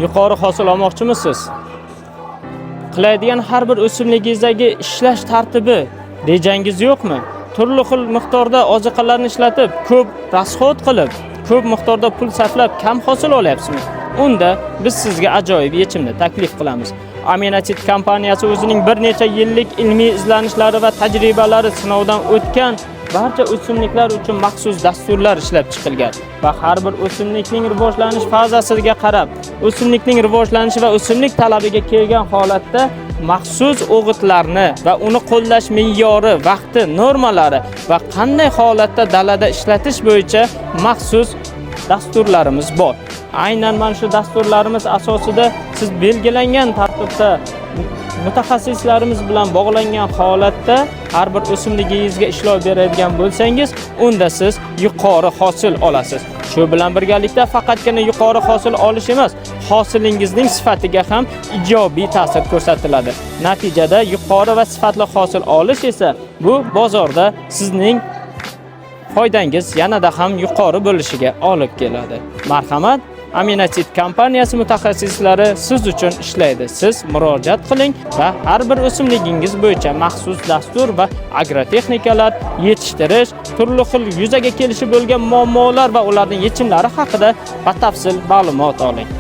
Yuqori hosil olmoqchimisiz? Qiladigan har bir o'simligingizdagi ishlash tartibi, rejangiz yo'qmi? Turli xil miqdorda oziqalarni ishlatib, ko'p rasxod qilib, ko'p miqdorda pul sarflab kam hosil olyapsizmi? Unda biz sizga ajoyib yechimni taklif qilamiz. Aminatid kompaniyasi o'zining bir necha yillik ilmiy izlanishlari va tajribalari sinovdan o'tgan barcha o'simliklar uchun maxsus dasturlar ishlab chiqilgan va har bir o'simlikning rivojlanish fazasiga qarab, o'simlikning rivojlanishi va o'simlik talabiga kelgan holatda maxsus o'g'itlarni va uni qo'llash me'yori, vaqti, normalari va qanday holatda dalada ishlatish bo'yicha maxsus dasturlarimiz bor. Aynan mana shu dasturlarimiz asosida siz belgilangan tartibda mutaxassislarimiz bilan bog'langan holatda har bir o'simligingizga ishlov beradigan bo'lsangiz, unda siz yuqori hosil olasiz. Shu bilan birgalikda faqatgina yuqori hosil olish emas, hosilingizning sifatiga ham ijobiy ta'sir ko'rsatiladi. Natijada yuqori va sifatli hosil olish esa bu bozorda sizning foydangiz yanada ham yuqori bo'lishiga olib keladi. Marhamat, Aminatid kompaniyasi mutaxassislari siz uchun ishlaydi. Siz murojaat qiling va har bir o'simligingiz bo'yicha maxsus dastur va agrotexnikalar yetishtirish, turli xil yuzaga kelishi bo'lgan muammolar va ularning yechimlari haqida batafsil ma'lumot oling.